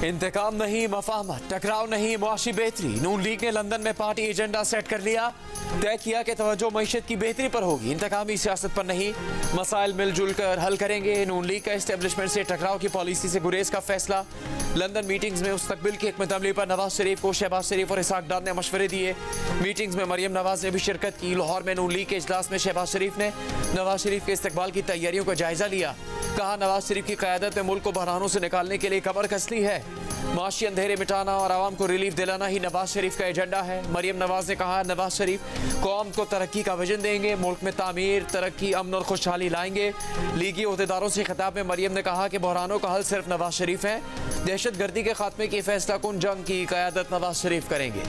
इंतकाम नहीं, मफाहमत, टकराव नहीं, मुआशी बेहतरी। नून लीग ने लंदन में पार्टी एजेंडा सेट कर लिया। तय किया कि तवज्जो मईशत की बेहतरी पर होगी, इंतकामी सियासत पर नहीं। मसाइल मिलजुल कर हल करेंगे। नून लीग का इस्टेब्लिशमेंट से टकराव की पॉलिसी से गुरेज का फैसला। लंदन मीटिंग्स में मुस्तकबिल की हिकमत अमली पर नवाज शरीफ को शहबाज शरीफ और इसहाक डार ने मशवरे दिए। मीटिंग्स में मरियम नवाज ने भी शिरकत की। लाहौर में नून लीग के इजलास में शहबाज शरीफ ने नवाज शरीफ के इस्तकबाल की तैयारियों का जायजा लिया। कहा, नवाज शरीफ की क़यादत में मुल्क को बहरानों से निकालने के लिए कमर कसली है। माशी अंधेरे मिटाना और आवाम को रिलीफ दिलाना ही नवाज शरीफ का एजेंडा है। मरियम नवाज ने कहा, नवाज शरीफ कौम को तरक्की का विजन देंगे, मुल्क में तामीर, तरक्की, अमन और खुशहाली लाएंगे। लीगी अहदेदारों से खिताब में मरियम ने कहा कि बहरानों का हल सिर्फ नवाज शरीफ है। दहशत गर्दी के खात्मे की फैसला कुन जंग की क़यादत नवाज शरीफ करेंगे।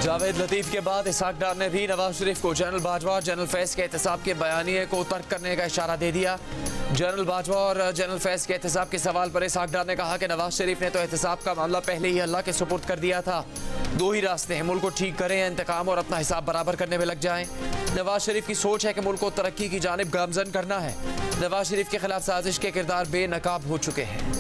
जावेद लतीफ़ के बाद इसहाक डार ने भी नवाज शरीफ को जनरल बाजवा और जनरल फैज के एहतसाब के बयानिए को तर्क करने का इशारा दे दिया। जनरल बाजवा और जनरल फैज के एहतसाब के सवाल पर इसहाक डार ने कहा कि नवाज शरीफ ने तो एहतसाब का मामला पहले ही अल्लाह के सुपुर्द कर दिया था। दो ही रास्ते हैं, मुल्क को ठीक करें या इंतकाम और अपना हिसाब बराबर करने में लग जाएं। नवाज शरीफ की सोच है कि मुल्क को तरक्की की जानिब गामजन करना है। नवाज शरीफ के खिलाफ साजिश के किरदार बेनकाब हो चुके हैं।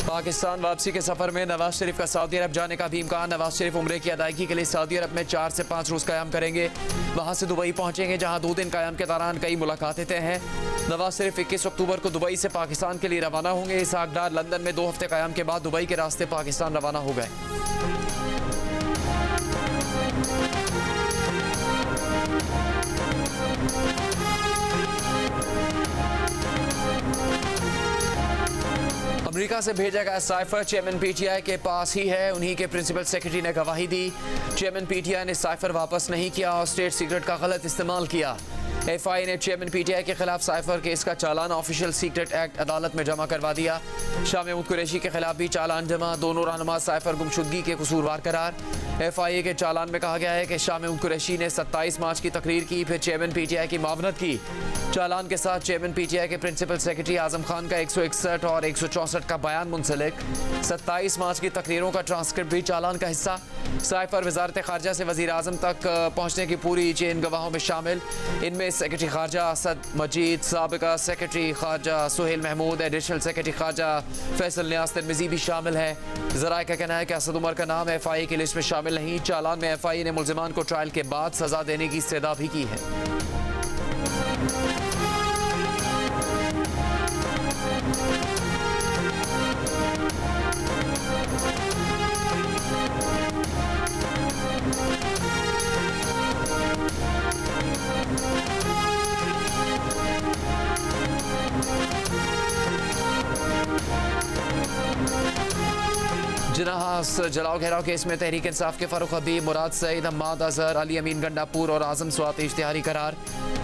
पाकिस्तान वापसी के सफर में नवाज शरीफ का सऊदी अरब जाने का भी इम्कान। नवाज शरीफ उम्रे की अदायगी के लिए सऊदी अरब में 4 से 5 रोज़ क़याम करेंगे। वहां से दुबई पहुंचेंगे, जहां 2 दिन क़याम के दौरान कई मुलाकातें तय हैं। नवाज शरीफ 21 अक्टूबर को दुबई से पाकिस्तान के लिए रवाना होंगे। इसहाक डार लंदन में 2 हफ्ते क़याम के बाद दुबई के रास्ते पाकिस्तान रवाना हो गए। अमेरिका से भेजा गया साइफर चेयरमैन पीटीआई के पास ही है। उन्हीं के प्रिंसिपल सेक्रेटरी ने गवाही दी। चेयरमैन पीटीआई ने साइफर वापस नहीं किया और स्टेट सीक्रेट का गलत इस्तेमाल किया। एफआई ने चेयरमैन पीटीआई के खिलाफ साइफर केस का चालान ऑफिशियल सीक्रेट एक्ट अदालत में जमा करवा दिया। शाह महमूद कुरैशी के खिलाफ भी चालान जमा। दोनों रहनुमा साइफर गुमशुदगी के कसूरवार करार। एफआईए के चालान में कहा गया है कि शाह महमूद कुरैशी ने 27 मार्च की तकरीर की, फिर चेयरमैन पीटीआई की मावनत की। चालान के साथ चेयरमैन पीटीआई के प्रिंसिपल सेक्रेटरी आजम खान का 161 और 164 का बयान मुंसलिक। 27 मार्च की तकरीरों का ट्रांसक्रिप्ट भी चालान का हिस्सा। साइफर वजारत खारजा से वजीर आजम तक पहुँचने की पूरी चेन गवाहों में शामिल। इनमें सेक्रेटरी खारजा असद मजीद, साबिका सेक्रेटरी खारजा सुहेल महमूद, एडिशनल सेक्रेटरी खारजा फैसल नियाज तिरमिजी भी शामिल है। ज़राए का कहना है कि असद उमर का नाम एफआईए की लिस्ट में शामिल नहीं। चालान में एफआईए ने मुल्जिमान को ट्रायल के बाद सजा देने की इस्तदा भी की है। जिनाहास जलाओ घेराव केस में तहरीक इंसाफ के फारूक हबीब, मुराद सईद, हम्माद अजहर, अली अमीन गंडापुर और आजम स्वात इश्तिहारी करार।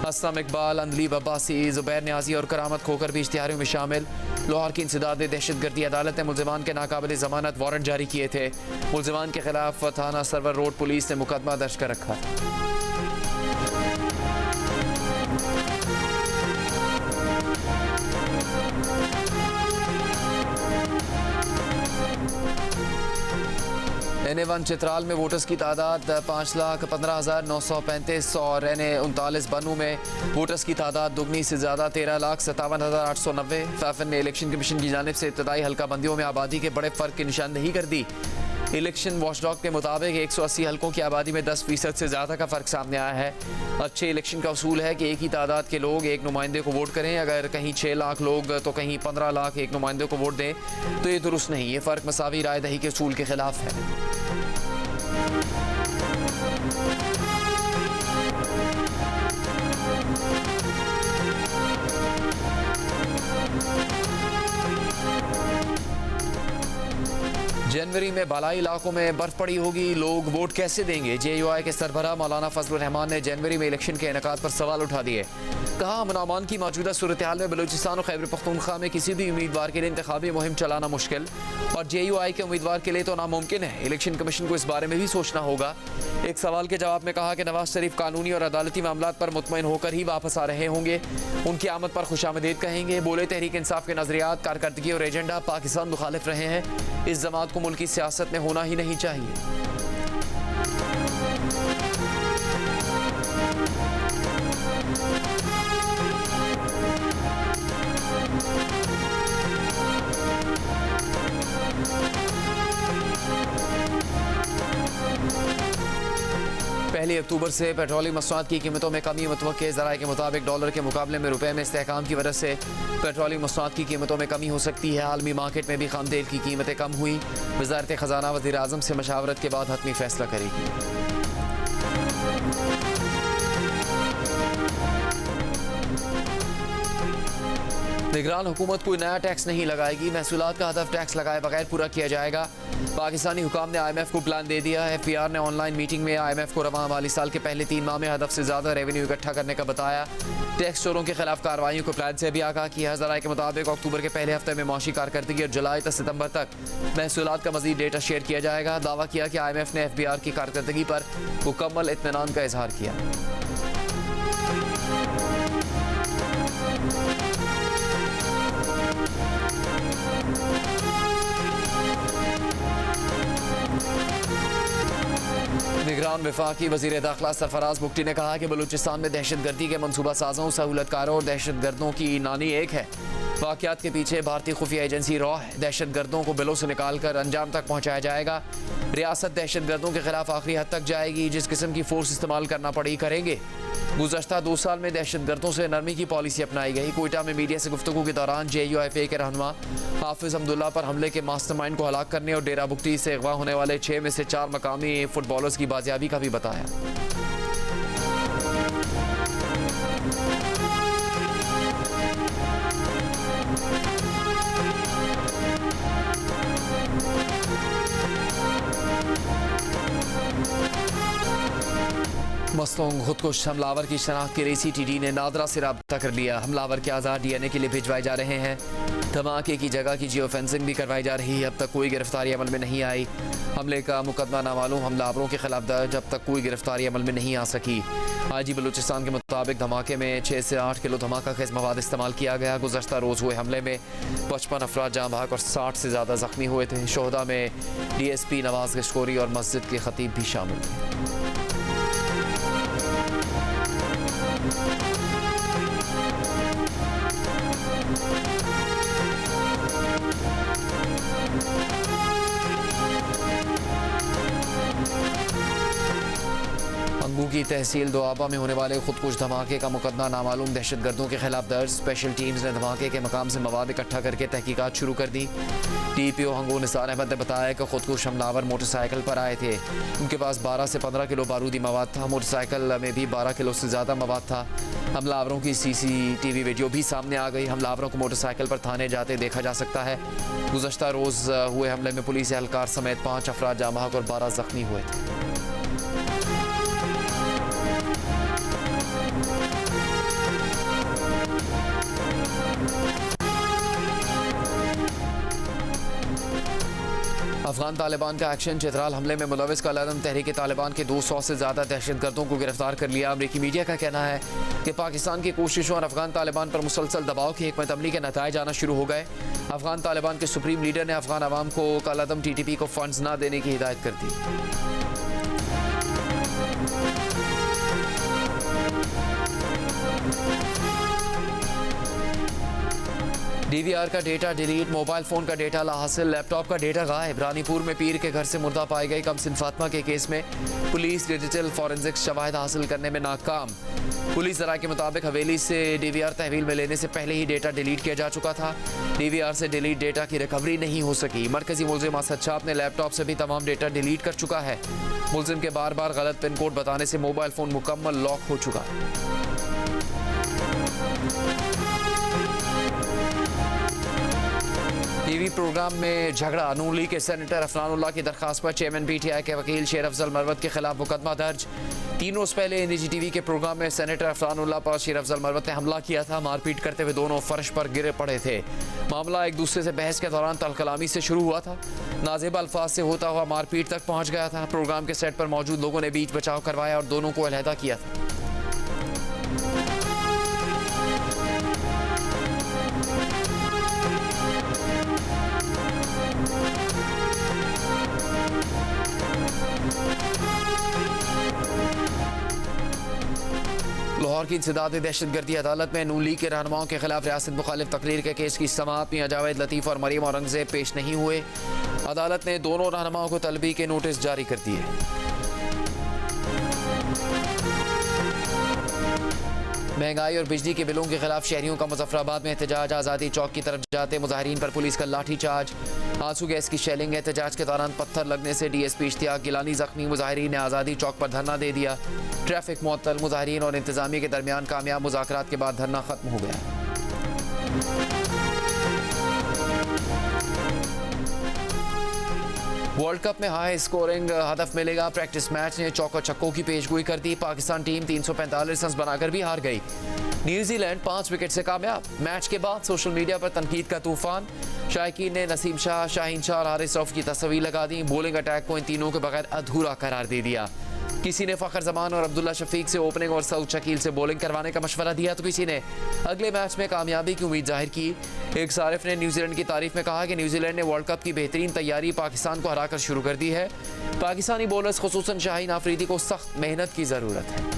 असलम इकबाल, अंदलीब अब्बासी, जुबैर न्याजी और करामत खोकर भी इश्तिहारियों में शामिल। लाहौर की इंसदाद दहशतगर्दी अदालत ने मुल्जिमान के नाकाबिल जमानत वारंट जारी किए थे। मुल्जिमान के खिलाफ थाना सरवर रोड पुलिस ने मुकदमा दर्ज कर रखा। NA1 चित्राल में वोटर्स की तादाद 5,15,935 और NA39 बनू में वोटर्स की तादाद दुगनी से ज़्यादा 13,57,890। फैफन ने इलेक्शन कमीशन की जानिब से इब्तदाई हल्का बंदियों में आबादी के बड़े फ़र्क की निशानदही कर दी। इलेक्शन वॉचडॉग के मुताबिक 180 हल्कों की आबादी में 10% से ज़्यादा का फ़र्क सामने आया है। अच्छे इलेक्शन का उसूल है कि एक ही तादाद के लोग एक नुमाइंदे को वोट करें। अगर कहीं 6 लाख लोग तो कहीं 15 लाख एक नुमाइंदे को वोट दें तो ये दुरुस्त नहीं। ये फ़र्क मसावी राय दही के उसूल के खिलाफ है। जनवरी में बालाई इलाकों में बर्फ पड़ी होगी, लोग वोट कैसे देंगे? JUI के सरबराह मौलाना फजलुर रहमान ने जनवरी में इलेक्शन के इनेकाद पर सवाल उठा दिए। कहा, अमन की मौजूदा सूरत हाल में बलूचिस्तान और खैबर पख्तूनख्वा में किसी भी उम्मीदवार के लिए इंतखाबी मुहिम चलाना मुश्किल और JUI के उम्मीदवार के लिए तो नामुमकिन है। इलेक्शन कमीशन को इस बारे में भी सोचना होगा। एक सवाल के जवाब में कहा कि नवाज शरीफ कानूनी और अदालती मामलात पर मुतमईन होकर ही वापस आ रहे होंगे, उनकी आमद पर खुशामदीद कहेंगे। बोले, तहरीक इंसाफ के नजरियात, कारकर्दगी और एजेंडा पाकिस्तान मुखालिफ रहे हैं, इस जमात को मुल्क की सियासत में होना ही नहीं चाहिए। पहली अक्टूबर से पेट्रोलियम मसनूआत की कीमतों में कमी मुतवक्के। ज़राए के मुताबिक डॉलर के मुकाबले में रुपए में इस्तेहकाम की वजह से पेट्रोलियम मसनूआत की कीमतों में कमी हो सकती है। आलमी मार्केट में भी खाम तेल की कीमतें कम हुई। वज़ारत ख़जाना वज़ीर आज़म से मशावरत के बाद हतमी फैसला करेगी। निगरान हुकूमत कोई नया टैक्स नहीं लगाएगी। महसूलात का हदफ टैक्स लगाए बगैर पूरा किया जाएगा। पाकिस्तानी हुकाम ने IMF को प्लान दे दिया है। FPR ने ऑनलाइन मीटिंग में IMF को रवां माली साल के पहले 3 माह में हदफ से ज़्यादा रेवेन्यू इकट्ठा करने का बताया। टैक्स चोरों के खिलाफ कार्रवाइयों को प्लान से भी आगाह किया। ज़राए के मुताबिक अक्टूबर के पहले हफ्ते में मौशी कारकर्दगी और जुलाई से सितंबर तक महसूलात का मज़ीद डेटा शेयर किया जाएगा। दावा किया कि IMF ने FPR की कारकर्दगी पर मुकम्मल इत्मीनान का इजहार किया। निगरान वफाकी वज़ीर दाखिला सरफराज बुगटी ने कहा कि बलूचिस्तान में दहशतगर्दी के मनसूबा साजों, सहूलतकारों और दहशतगर्दों की नानी एक है। वाक़यात के पीछे भारतीय खुफिया एजेंसी रॉ है। दहशतगर्दों को बिलों से निकाल कर अंजाम तक पहुँचाया जाएगा। रियासत दहशतगर्दों के खिलाफ आखिरी हद तक जाएगी। जिस किस्म की फोर्स इस्तेमाल करना पड़ी करेंगे। गुज़श्ता 2 साल में दहशतगर्दों से नरमी की पॉलिसी अपनाई गई। कोयटा में मीडिया से गुफ्तगू के दौरान JUIFA के रहनुमा हाफिज अब्दुल्ला पर हमले के मास्टरमाइंड को हलाक करने और डेरा बुगटी से अगवा होने वाले 6 में से 4 मकामी फुटबॉलर्स की बाजियाबी का भी बताया। मस्तूंग खुदकुश हमलावर की शनाख्त के लिए CTD ने नादरा से रब्ता कर लिया। हमलावर के आज़ाद DNA के लिए भिजवाए जा रहे हैं। धमाके की जगह की जियो फेंसिंग भी करवाई जा रही है। अब तक कोई गिरफ्तारी अमल में नहीं आई। हमले का मुकदमा नामालूम हमलावरों के खिलाफ दर्ज। अब तक कोई गिरफ्तारी अमल में नहीं आ सकी। IG बलूचिस्तान के मुताबिक धमाके में 6 से 8 किलो धमाका खेज मवाद इस्तेमाल किया गया। गुज़श्ता रोज़ हुए हमले में 55 अफराद जाँ बहक और 60 से ज़्यादा ज़ख्मी हुए थे। शोहदा में DSP नवाज गश्कोरी और मस्जिद के खतीब भी शामिल थे। अंगू की तहसील दोआबा में होने वाले खुदकुश धमाके का मुकदमा नामालूम दहशतगर्दों के खिलाफ दर्ज। स्पेशल टीम्स ने धमाके के मकाम से मवाद इकट्ठा करके तहकीकात शुरू कर दी। TPO हंगू निसार अहमद ने बताया कि खुदकुश हमलावर मोटरसाइकिल पर आए थे। उनके पास 12 से 15 किलो बारूदी मवाद था। मोटरसाइकिल में भी 12 किलो से ज़्यादा मवाद था। हमलावरों की CCTV वीडियो भी सामने आ गई। हमलावरों को मोटरसाइकिल पर थाने जाते देखा जा सकता है। गुज़श्ता रोज़ हुए हमले में पुलिस एहलकार समेत 5 अफराद जाँ बहक और 12 ज़ख्मी हुए थे। अफगान तालिबान का एक्शन। चित्राल हमले में मुलविस कलअदम तहरीक तालिबान के 200 से ज़्यादा दहशतगर्दों को गिरफ्तार कर लिया। अमरीकी मीडिया का कहना है कि पाकिस्तान की कोशिशों और अफगान तालिबान पर मुसलसल दबाव की हिकमत अमली के नताइज आना शुरू हो गए। अफगान तालिबान के सुप्रीम लीडर ने अफगान अवाम को कलअदम TTP को फंड्स न देने की हिदायत कर दी। DVR का डेटा डिलीट, मोबाइल फ़ोन का डेटा लाहासिल, लैपटॉप का डेटा गायब। रानीपुर में पीर के घर से मुर्दा पाई गई कमसिन फातिमा के केस में पुलिस डिजिटल फॉरेंसिक्स शवाहिद हासिल करने में नाकाम। पुलिस ज़राए के मुताबिक हवेली से DVR तहवील में लेने से पहले ही डेटा डिलीट किया जा चुका था। DVR से डिलीट डेटा की रिकवरी नहीं हो सकी। मरकजी मुलजिम असद छाप ने लैपटॉप से भी तमाम डेटा डिलीट कर चुका है। मुलजिम के बार बार गलत पिन कोड बताने से मोबाइल फ़ोन मुकम्मल लॉक हो चुका। टीवी प्रोग्राम में झगड़ा। नून लीग के सेनेटर अफनानुल्लाह की दरखास्त पर चेयरमैन पीटीआई के वकील शेर अफजल मरवत के खिलाफ मुकदमा दर्ज। 3 रोज पहले निजी टीवी के प्रोग्राम में सेनेटर अफनानुल्लाह पर शेर अफजल मरवत ने हमला किया था। मारपीट करते हुए दोनों फर्श पर गिरे पड़े थे। मामला एक दूसरे से बहस के दौरान तलकलामी से शुरू हुआ था। नाजेब अल्फाज से होता हुआ मारपीट तक पहुंच गया था। प्रोग्राम के सेट पर मौजूद लोगों ने बीच बचाव करवाया और दोनों को अलहदा किया था। लाहौर की इंसदाद दहशतगर्दी अदालत में नून लीग के रहनुमाओं के खिलाफ रियासत मुखालिफ तकरीर के केस की समाअत में जावेद लतीफ़ और मरीम औरंगजेब पेश नहीं हुए। अदालत ने दोनों रहनुमाओं को तलबी के नोटिस जारी कर दिए। महंगाई और बिजली के बिलों के खिलाफ शहरियों का मुजफ्फराबाद में एहतजाज। आज़ादी चौक की तरफ जाते मुजाहिरीन पर पुलिस का लाठीचार्ज। आंसू गैस की शेलिंग। एहतजाज के दौरान पत्थर लगने से डीएसपी इश्तियाक गिलानी जख्मी। मुजाहिरीन ने आज़ादी चौक पर धरना दे दिया। ट्रैफिक मुअत्तल। मुजाहिरीन और इंतजामिया के दरमियान कामयाब मुज़ाकरात के बाद धरना खत्म हो गया। वर्ल्ड कप में हाई स्कोरिंग हदफ मिलेगा। प्रैक्टिस मैच ने चौको छक्कों की पेशगोई कर दी। पाकिस्तान टीम 345 रन बनाकर भी हार गई। न्यूजीलैंड 5 विकेट से कामयाब। मैच के बाद सोशल मीडिया पर तनकीद का तूफान। शायकीन ने नसीम शाह, शाहीन शाह और हारिस रऊफ की तस्वीर लगा दी। बॉलिंग अटैक को इन तीनों के बगैर अधूरा करार दे दिया। किसी ने फ़खर जमान और अब्दुल्ला शफीक से ओपनिंग और सऊद शकील से बॉलिंग करवाने का मशवरा दिया तो किसी ने अगले मैच में कामयाबी की उम्मीद जाहिर की। एक सारिफ ने न्यूजीलैंड की तारीफ में कहा कि न्यूजीलैंड ने वर्ल्ड कप की बेहतरीन तैयारी पाकिस्तान को हराकर शुरू कर दी है। पाकिस्तानी बॉलर्स खुसूसन शाहीन आफरीदी को सख्त मेहनत की ज़रूरत है।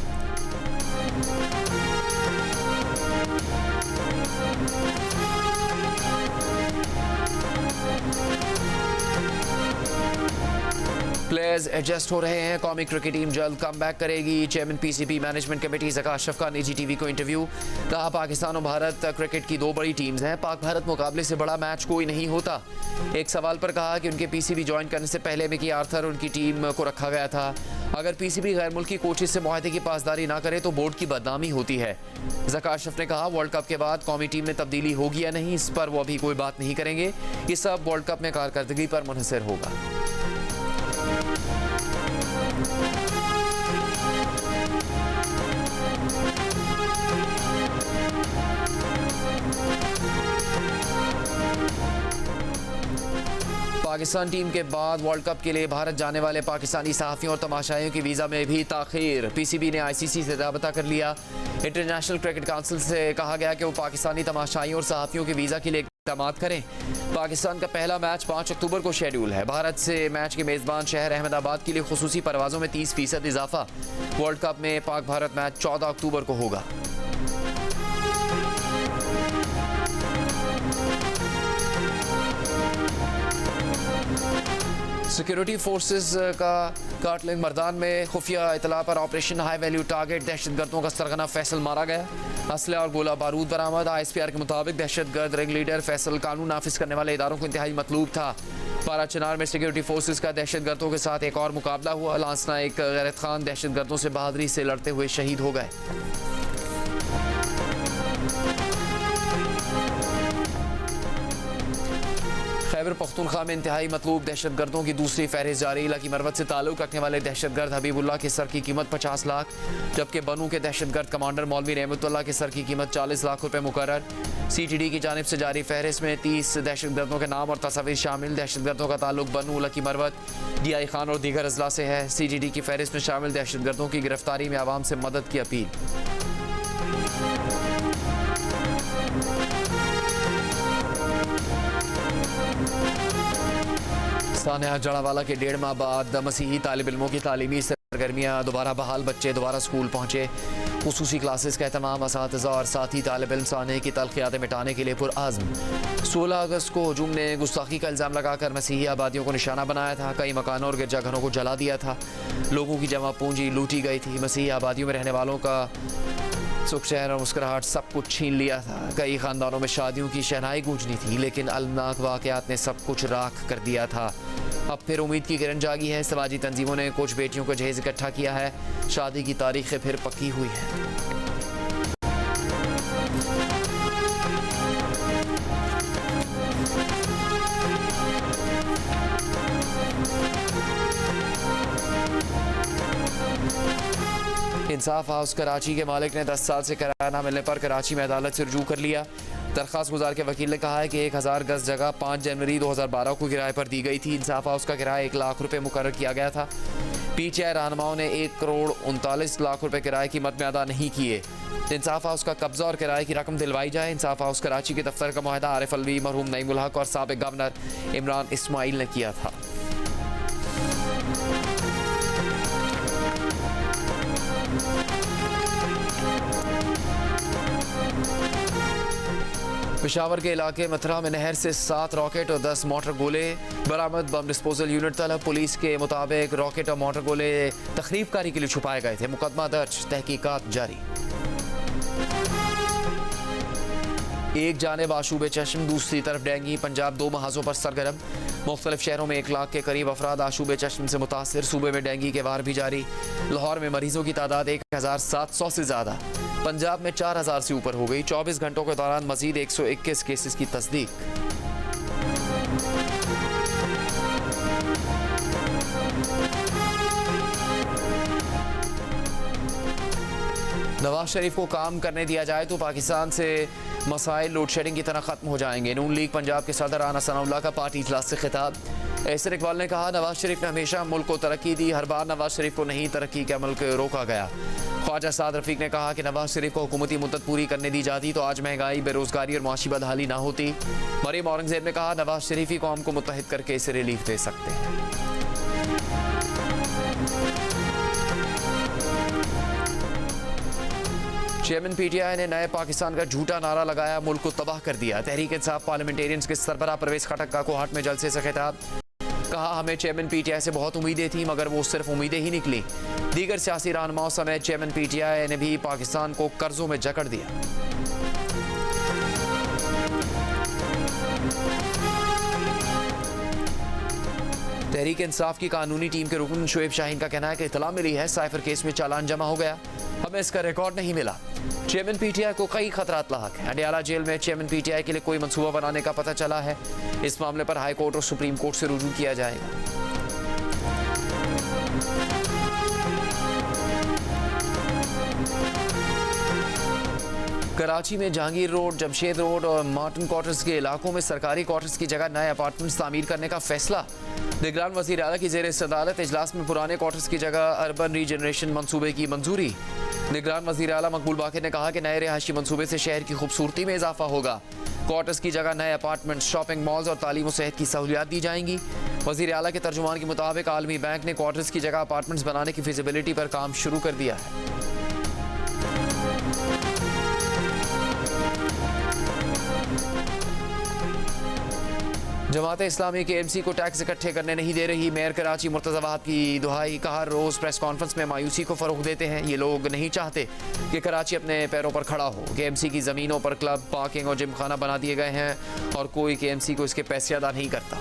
प्लेयर्स एडजस्ट हो रहे हैं। कौमी क्रिकेट टीम जल्द कम बैक करेगी। Chairman PCB management committee Zaka Ashraf का निजी टीवी को इंटरव्यू। कहा पाकिस्तान और भारत क्रिकेट की 2 बड़ी टीम्स हैं। पाक भारत मुकाबले से बड़ा मैच कोई नहीं होता। एक सवाल पर कहा कि उनके पीसीबी ज्वाइन करने से पहले मिकी आर्थर उनकी टीम को रखा गया था। अगर पीसीबी गैर मुल्की कोचेज से मुआहदे की पासदारी ना करे तो बोर्ड की बदनामी होती है। ज़का अशरफ ने कहा वर्ल्ड कप के बाद कौमी टीम में तब्दीली होगी या नहीं इस पर वो अभी कोई बात नहीं करेंगे। ये सब वर्ल्ड कप में कारकर्दगी पर मुनहसर होगा। पाकिस्तान टीम के बाद वर्ल्ड कप के लिए भारत जाने वाले पाकिस्तानी सहाफ़ियों और तमाशाइयों की वीज़ा में भी ताख़ीर। पीसीबी ने आईसीसी से राबता कर लिया। इंटरनेशनल क्रिकेट काउंसिल से कहा गया कि वो पाकिस्तानी तमाशाइयों और सहाफ़ियों की वीज़ा के लिए इक़दाम करें। पाकिस्तान का पहला मैच 5 अक्टूबर को शेड्यूल है। भारत से मैच के मेज़बान शहर अहमदाबाद के लिए खुसूसी परवाज़ों में 30% इजाफा। वर्ल्ड कप में पाक भारत मैच 14 अक्टूबर को होगा। सिक्योरिटी फोर्सेस का काटलिंग मर्दान में खुफिया इतला पर ऑपरेशन हाई वैल्यू टारगेट दहशतगर्दों का सरगना फैसल मारा गया। असला और गोला बारूद बरामद। ISPR के मुताबिक दहशतगर्द रिंग लीडर फैसल कानून नाफिज करने वाले इदारों को इंतहाई मतलूब था। पारा चिनार में सिक्योरिटी फोर्सेस का दहशतगर्दों के साथ एक और मुकाबला हुआ। लांसना एक गैरत खान दहशतगर्दों से बहादुरी से लड़ते हुए शहीद हो गए। खैबर पख्तूनख्वा में इंतहाई मतलूब दहशतगर्दों की दूसरी फहरिस्त जारी। लकी मरवत से ताल्लुक रखने वाले दहशतगर्द हबीबुल्लाह के सर की कीमत 50 लाख, जबकि बनू के दहशतगर्द कमांडर मौलवी रहमतुल्लाह के सर की कीमत 40 लाख रुपए मुकर्रर। CTD की जानिब से जारी फहरिस्त में 30 दहशतगर्दों के नाम और तस्वीर शामिल। दहशतगर्दों का ताल्लुक बनू, लकी मरवत, DI खान और दीगर अजला से है। CTD की फहरिस्त में शामिल दहशतगर्दों की गिरफ्तारी में आवाम से मदद की अपील। सानिया जड़ावाला के 1.5 माह बाद मसीही तालिब इल्मों की तालीमी सरगर्मियाँ दोबारा बहाल। बच्चे दोबारा स्कूल पहुँचे। खुसूसी क्लासेस का एहतमाम। असातिज़ा और साथी तालिब इल्म सानिया की तलखियातें मिटाने के लिए पुरआज़्म। 16 अगस्त को हुजूम ने गुस्ताखी का इल्ज़ाम लगाकर मसीही आबादियों को निशाना बनाया था। कई मकानों और गिरजाघरों को जला दिया था। लोगों की जमा पूंजी लूटी गई थी। मसीही आबादियों में रहने वालों का सुख चैन और मुस्कुराहट सब कुछ छीन लिया था। कई ख़ानदानों में शादियों की शहनाई गूंजनी थी, लेकिन अलमनाक वाक़यात ने सब कुछ राख कर दिया था। अब फिर उम्मीद की किरण जागी है। समाजी तंजीमों ने कुछ बेटियों को जहेज इकट्ठा किया है। शादी की तारीखें फिर पक्की हुई है। इंसाफ हाउस कराची के मालिक ने 10 साल से किराया न मिलने पर कराची में अदालत से रुजू कर लिया। दरख्वास्त गुजार के वकील ने कहा है कि 1000 गज जगह 5 जनवरी 2012 को किराए पर दी गई थी। इंसाफ हाउस का किराया 1 लाख रुपये मुकर्रर किया गया था। पीटीआई रहनुमाओं ने 1 करोड़ 39 लाख रुपये किराए की मद में अदा नहीं किए। इंसाफ हाउस का कब्जा और किराए की रकम दिलवाई जाए। इंसाफ हाउस कराची के दफ्तर का मुआहदा आरिफ अलवी, मरहूम नईमुल हक और साबिक गवर्नर इमरान इस्माइल ने किया था। पेशावर के इलाके मथुरा में नहर से 7 रॉकेट और 10 मोटर गोले बरामद। बम डिस्पोजल यूनिट तलब। पुलिस के मुताबिक रॉकेट और मोटर गोले तखरीबकारी के लिए छुपाए गए थे। मुकदमा दर्ज, तहकीकात जारी। एक जानिब आशूब चश्म, दूसरी तरफ डेंगू। पंजाब 2 महाजों पर सरगर्म। मुख्तलिफ शहरों में 1 लाख के करीब अफराद आशूब चश्म से मुतासर। सूबे में डेंगू के वार भी जारी। लाहौर में मरीजों की तादाद 1700 से ज़्यादा। पंजाब में 4000 से ऊपर हो गई। 24 घंटों के दौरान मजीद 121 केसेस की तस्दीक। नवाज शरीफ को काम करने दिया जाए तो पाकिस्तान से मसाइल लोड शेडिंग की तरह खत्म हो जाएंगे। नून लीग पंजाब के सदर राना सनाउल्लाह का पार्टी इजलास से खिताब। एहसन इकबाल ने कहा, नवाज शरीफ ने हमेशा मुल्क को तरक्की दी, हर बार नवाज शरीफ को नहीं तरक्की के अमल को रोका गया। ख्वाजा साद रफीक ने कहा कि नवाज शरीफ को हुकूमती मुद्दत पूरी करने दी जाती तो आज महंगाई, बेरोजगारी और माशी बदहाली ना होती। मरीम औरंगजेब ने कहा, नवाज शरीफ ही कौम को मुत्तहिद करके इसे रिलीफ दे सकते हैं। चेयरमैन पीटीआई ने नए पाकिस्तान का झूठा नारा लगाया, मुल्क को तबाह कर दिया। तहरीक इंसाफ पार्लियामेंटेरियंस के सरबराह परवेज खटक का कोहाट में जलसे से खिताब। कहा, हमें चेयरमैन पीटीआई से बहुत उम्मीदें थी मगर वो सिर्फ उम्मीदें ही निकली। दीगर सियासी रहनुमाओं समेत चेयरमैन पीटीआई ने भी पाकिस्तान को कर्जों में जकड़ दिया। तहरीक इंसाफ की कानूनी टीम के रुकन शुएब शाहीन का कहना है कि इतला मिली है साइफर केस में चालान जमा हो गया, हमें इसका रिकॉर्ड नहीं मिला। चेयरमैन पीटीआई को कई खतरात लाहक हैं। अडियाला जेल में चेयरमैन पीटीआई के लिए कोई मंसूबा बनाने का पता चला है। इस मामले पर हाई कोर्ट और सुप्रीम कोर्ट से रुजू किया जाएगा। कराची में जहांगीर रोड, जमशेद रोड और मार्टिन क्वार्टर्स के इलाकों में सरकारी क्वार्टर्स की जगह नए अपार्टमेंट्स तामीर करने का फैसला। निगरान वज़ीर आला की ज़ेर सदारत इजलास में पुराने क्वार्टर्स की जगह अर्बन रीजनरेशन मंसूबे की मंजूरी। निगरान वज़ीर आला मकबूल बाक़िर ने कहा कि नए रिहायशी मंसूबे से शहर की खूबसूरती में इजाफा होगा। क्वार्टर्स की जगह नए अपार्टमेंट, शॉपिंग मॉल्स और तालीम और सेहत की सहूलियात दी जाएंगी। वज़ीर आला के तर्जुमान के मुताबिक आलमी बैंक ने क्वार्टर्स की जगह अपार्टमेंट्स बनाने की फिजिबिलिटी पर काम शुरू कर दिया है। जमात इस्लामी के एमसी को टैक्स इकट्ठे करने नहीं दे रही। मेयर कराची मुर्तज़ा वहाब की दुहाई। कहा, रोज़ प्रेस कॉन्फ्रेंस में मायूसी को फ़रोग़ देते हैं। ये लोग नहीं चाहते कि कराची अपने पैरों पर खड़ा हो। केएमसी की ज़मीनों पर क्लब, पार्किंग और जिम खाना बना दिए गए हैं और कोई केएमसी को इसके पैसे अदा नहीं करता।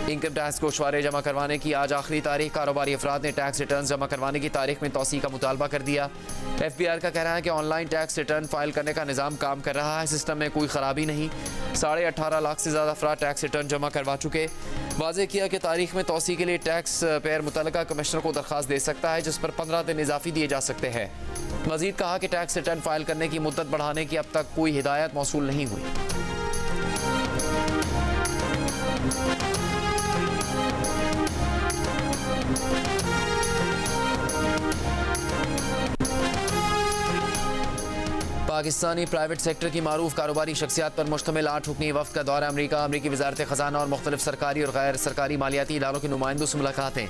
इनकम टैक्स गोशवारे जमा करवाने की आज आखिरी तारीख। कारोबारी अफराद ने टैक्स रिटर्न जमा करवाने की तारीख में तौसी का मुतालबा कर दिया। FBI का कहना है कि ऑनलाइन टैक्स रिटर्न फाइल करने का निज़ाम काम कर रहा है। सिस्टम में कोई ख़राबी नहीं। 18.5 लाख से ज़्यादा अफराद टैक्स रिटर्न जमा करवा चुके। वाज़ेह किया कि तारीख में तौसी के लिए टैक्स पेयर मुतल्लिका कमिश्नर को दरख्वास्त दे सकता है, जिस पर 15 दिन इजाफी दिए जा सकते हैं। मज़ीद कहा कि टैक्स रिटर्न फाइल करने की मुद्दत बढ़ाने की अब तक कोई हिदायत मौसूल नहीं हुई। पाकिस्तानी प्राइवेट सेक्टर की मारूफ कारोबारी शख्सियात पर मुश्तमिल 8 रुकनी वफ़द का दौरा अमरीका। अमरीकी वज़ारत ख़ज़ाना और मुख्तलिफ सरकारी और गैर सरकारी मालियाती इदारों के नुमाइंदों से मुलाकातें।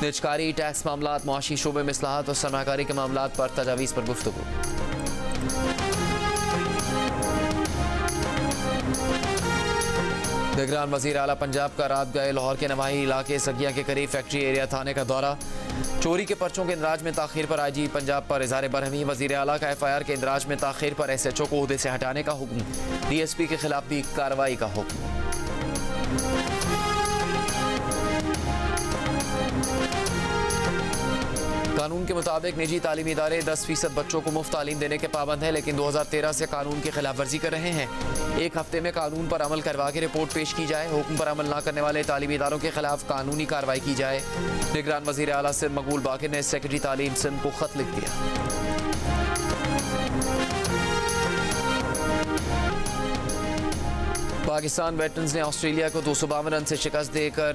निजकारी, टैक्स मामलात, मुआशी शोबे में इस्लाहात और सरमाकारी के मामलात पर तजावीज़ पर गुफ्तगू। निगरान वज़ीर आला पंजाब का रात गए लाहौर के नवाही इलाके सगिया के करीब फैक्ट्री एरिया थाने का दौरा। चोरी के पर्चों के इंदराज में ताख़ीर पर IG पंजाब पर इज़हार बरहमी। वज़ीर आला का FIR के इंदराज में ताख़ीर पर SHO को ओहदे से हटाने का हुक्म। DSP के खिलाफ भी कार्रवाई का हुक्म। कानून के मुताबिक निजी तालीमी इदारे 10% बच्चों को मुफ्त तालीम देने के पाबंद हैं, लेकिन 2013 से कानून की खिलाफ वर्जी कर रहे हैं। एक हफ्ते में कानून पर अमल करवा के रिपोर्ट पेश की जाए। हुक्म पर अमल न करने वाले तालीमी इदारों के खिलाफ कानूनी कार्रवाई की जाए। निगरान वज़ीर आला सिंध मकबूल बाकिर ने सेक्रेटरी तालीम सिंध को खत लिख दिया। पाकिस्तान वेटरन्स ने ऑस्ट्रेलिया को 252 रन से शिकस्त देकर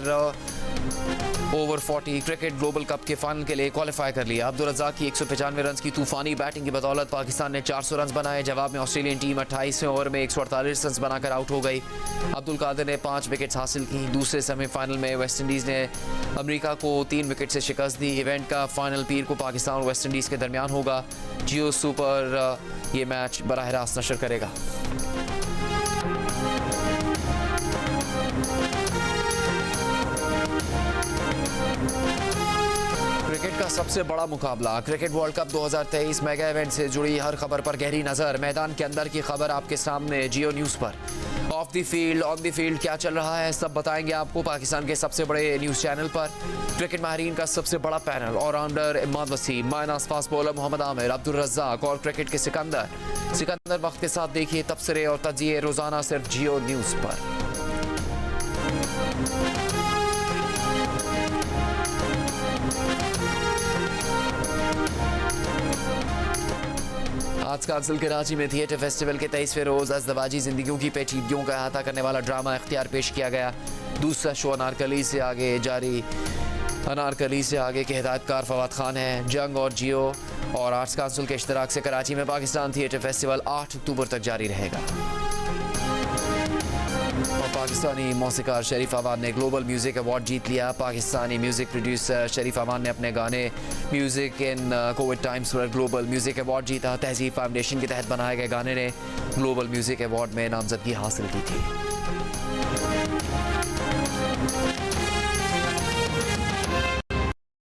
ओवर 40 क्रिकेट ग्लोबल कप के फाइनल के लिए क्वालिफाई कर लिया। अब्दुल रज़ाक की 195 रन की तूफानी बैटिंग की बदौलत पाकिस्तान ने 400 रन बनाए। जवाब में ऑस्ट्रेलियन टीम 28वें ओवर में 148 रन बनाकर आउट हो गई। अब्दुल कादिर ने 5 विकेट्स हासिल की। दूसरे सेमीफाइनल में वेस्ट इंडीज़ ने अमेरिका को 3 विकेट से शिकस्त दी। इवेंट का फाइनल पीर को पाकिस्तान और वेस्ट इंडीज़ के दरमियान होगा। जियो सुपर ये मैच बराह रास्त नशर करेगा। क्रिकेट का सबसे बड़ा मुकाबला cricket world cup 2023 mega event से जुड़ी हर खबर पर गहरी नज़र। मैदान के अंदर की खबर आपके सामने जियो न्यूज़ पर। Of the field on the field क्या चल रहा है सब बताएंगे आपको पाकिस्तान के सबसे बड़े न्यूज़ चैनल पर। क्रिकेट माहिरीन का सबसे बड़ा पैनल, ऑलराउंडर इमाद वसीम, माइनास फास्ट बॉलर मोहम्मद आमिर, अब्दुल रज़ाक और क्रिकेट के सिकंदर वक्त के साथ देखिए तबसरे और तजिए रोज़ाना सिर्फ जियो न्यूज़ पर। आज कांसल कराची में थिएटर फेस्टिवल के 23वें रोज़ अज़दवाजी ज़िंदगियों की पेचीदगियों का अहाता करने वाला ड्रामा इख्तियार पेश किया गया। दूसरा शो अनारकली से आगे के हिदायतकार फवाद खान हैं। जंग और जियो और आर्ट्स काउंसिल के इश्तराक से कराची में पाकिस्तान थिएटर फेस्टिवल 8 अक्टूबर तक जारी रहेगा। और पाकिस्तानी मौसीकार शरीफ अवान ने ग्लोबल म्यूज़िक अवार्ड जीत लिया। पाकिस्तानी म्यूज़िक प्रोड्यूसर शरीफ अवान ने अपने गाने म्यूज़िक इन कोविड टाइम्स पर ग्लोबल म्यूज़िक अवार्ड जीता। तहज़ीब फाउंडेशन के तहत बनाए गए गाने ने ग्लोबल म्यूज़िक अवार्ड में नामजदगी हासिल की थी।